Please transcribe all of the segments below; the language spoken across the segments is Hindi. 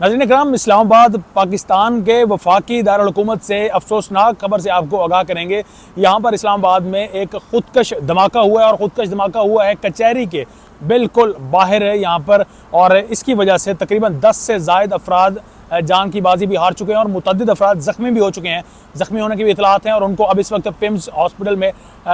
नाज़रीन इकराम, इस्लामाबाद पाकिस्तान के वफाकी दारुल हुकूमत से अफसोसनाक खबर से आपको आगाह करेंगे। यहाँ पर इस्लामाबाद में एक खुदकश धमाका हुआ है और ख़ुदकश धमाका हुआ है कचहरी के बिल्कुल बाहर है यहाँ पर, और इसकी वजह से तकरीबन 10 से ज़ायद अफराद जान की बाजी भी हार चुके हैं और मुतअद्दिद अफराद ज़ख्मी भी हो चुके हैं। ज़ख्मी होने की भी इतलात हैं और उनको अब इस वक्त पिम्स हॉस्पिटल में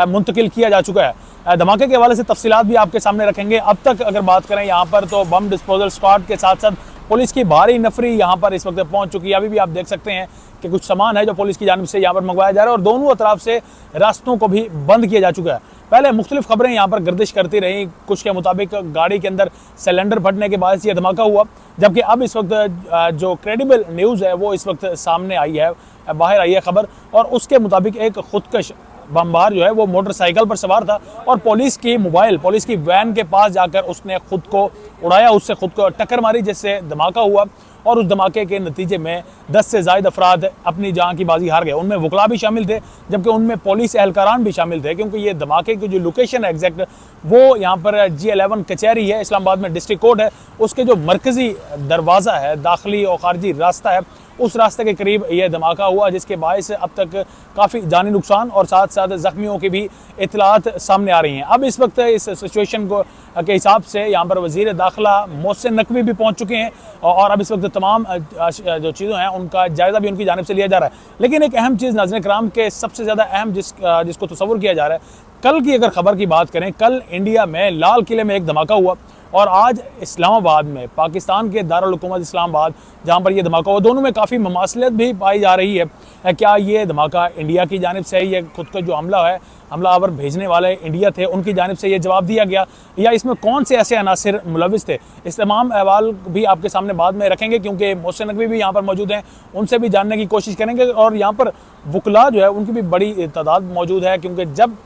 मुंतकिल किया जा चुका है। धमाके के हवाले से तफसीलात भी आपके सामने रखेंगे। अब तक अगर बात करें यहाँ पर तो बम डिस्पोजल स्क्वाड के साथ साथ पुलिस की भारी नफरी यहाँ पर इस वक्त पहुँच चुकी है। अभी भी आप देख सकते हैं कि कुछ सामान है जो पुलिस की जानिब से यहाँ पर मंगवाया जा रहा है और दोनों तरफ से रास्तों को भी बंद किया जा चुका है। पहले मुख्तलिफ खबरें यहाँ पर गर्दिश करती रही। कुछ के मुताबिक गाड़ी के अंदर सिलेंडर फटने के बाद ये धमाका हुआ, जबकि अब इस वक्त जो क्रेडिबल न्यूज़ है वो इस वक्त सामने आई है, बाहर आई है खबर, और उसके मुताबिक एक खुदकश बमबार जो है वो मोटरसाइकिल पर सवार था और पुलिस की वैन के पास जाकर उसने खुद को उड़ाया, उससे खुद को टक्कर मारी, जिससे धमाका हुआ और उस धमाके के नतीजे में 10 से ज़ायद अफराद अपनी जान की बाजी हार गए। उनमें वकला भी शामिल थे, जबकि उनमें पुलिस एहलकारान भी शामिल थे, क्योंकि ये धमाके की जो लोकेशन है एग्जैक्ट वो यहाँ पर G11 कचहरी है, इस्लामाबाद में डिस्ट्रिक्ट कोर्ट है, उसके जो मरकज़ी दरवाज़ा है, दाखिली और खारजी रास्ता है, उस रास्ते के करीब यह धमाका हुआ, जिसके बायस अब तक काफ़ी जानी नुकसान और साथ साथ ज़ख्मियों की भी इतलात सामने आ रही हैं। अब इस वक्त इस सिचुएशन को के हिसाब से यहाँ पर वज़ीर दाखिला मोहसिन नकवी भी पहुँच चुके हैं और अब इस वक्त तमाम जो चीज़ें हैं उनका जायज़ा भी उनकी जानिब से लिया जा रहा है। लेकिन एक अहम चीज़ नाज़रीन इकराम के सबसे ज़्यादा अहम जिसको तसव्वुर किया जा रहा है, कल की अगर खबर की बात करें, कल इंडिया में लाल किले में एक धमाका हुआ और आज इस्लामाबाद में पाकिस्तान के दारुल हुकूमत इस्लामाबाद जहाँ पर यह धमाका हुआ, दोनों में काफ़ी ममासलत भी पाई जा रही है। क्या ये धमाका इंडिया की जानिब से ये खुद का जो हमलावर भेजने वाले इंडिया थे उनकी जानिब से ये जवाब दिया गया, या इसमें कौन से ऐसे अनासिर मुलविस थे? इस तमाम अहवाल भी आपके सामने बाद में रखेंगे, क्योंकि मोहसिन नकवी भी यहाँ पर मौजूद हैं, उनसे भी जानने की कोशिश करेंगे। और यहाँ पर वकला जो है उनकी भी बड़ी तादाद मौजूद है, क्योंकि जब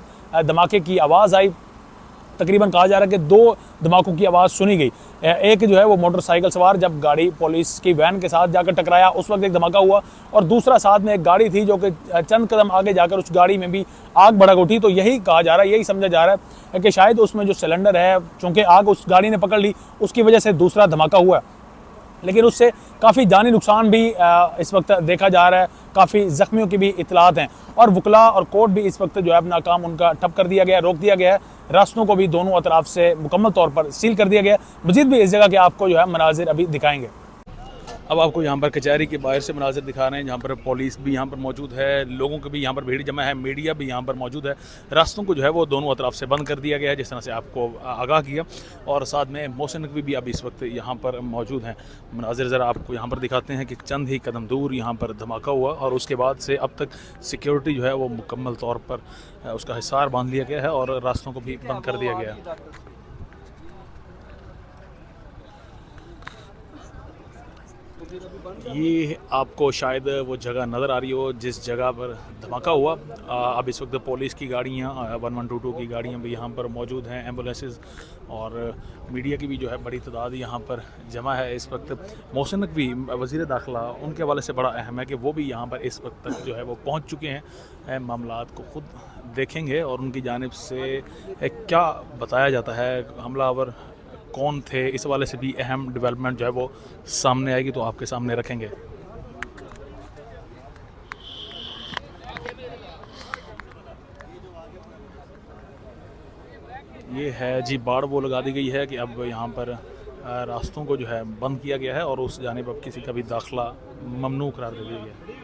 धमाके की आवाज़ आई तकरीबन कहा जा रहा है कि 2 धमाकों की आवाज़ सुनी गई। एक जो है वो मोटरसाइकिल सवार जब गाड़ी पुलिस की वैन के साथ जाकर टकराया उस वक्त एक धमाका हुआ, और दूसरा साथ में एक गाड़ी थी जो कि चंद कदम आगे जाकर उस गाड़ी में भी आग भड़क उठी। तो यही कहा जा रहा है, यही समझा जा रहा है कि शायद उसमें जो सिलेंडर है, चूँकि आग उस गाड़ी ने पकड़ ली, उसकी वजह से दूसरा धमाका हुआ। लेकिन उससे काफ़ी जानी नुकसान भी इस वक्त देखा जा रहा है, काफ़ी ज़ख्मियों की भी इतलात हैं और वकला और कोर्ट भी इस वक्त जो है अपना काम उनका ठप कर दिया गया है, रोक दिया गया है। रास्तों को भी दोनों अतराफ से मुकम्मल तौर पर सील कर दिया गया है। मज़ीद भी इस जगह के आपको जो है मनाजिर अभी दिखाएंगे। अब आपको यहाँ पर कचहरी के बाहर से मनाजिर दिखा रहे हैं, जहाँ पर पुलिस भी यहाँ पर मौजूद है, लोगों की भी यहाँ पर भीड़ जमा है, मीडिया भी यहाँ पर मौजूद है। रास्तों को जो है वो दोनों अतराफ से बंद कर दिया गया है, जिस तरह से आपको आगाह किया, और साथ में मोहसिन नकवी भी अब इस वक्त यहाँ पर मौजूद हैं। मनाजिर ज़रा आपको यहाँ पर दिखाते हैं कि चंद ही कदम दूर यहाँ पर धमाका हुआ और उसके बाद से अब तक सिक्योरिटी जो है वो मुकम्मल तौर पर उसका हिसार बांध लिया गया है और रास्तों को भी बंद कर दिया गया है। ये आपको शायद वो जगह नज़र आ रही हो जिस जगह पर धमाका हुआ। अब इस वक्त पुलिस की गाड़ियाँ 1122 की गाड़ियाँ भी यहाँ पर मौजूद हैं, एम्बुलेंसेस, और मीडिया की भी जो है बड़ी तादाद यहाँ पर जमा है इस वक्त। मोहसिन नकवी वज़ीर दाखिला, उनके हवाले से बड़ा अहम है कि वो भी यहाँ पर इस वक्त तक जो है वो पहुँच चुके हैं। मामलात को ख़ुद देखेंगे और उनकी जानिब से क्या बताया जाता है, हमलावर कौन थे, इस वाले से भी अहम डेवलपमेंट जो है वो सामने आएगी, तो आपके सामने रखेंगे। ये है जी बाड़ वो लगा दी गई है कि अब यहाँ पर रास्तों को जो है बंद किया गया है और उस जानिब अब किसी का भी दाखिला ममनू करार दे दिया गया है।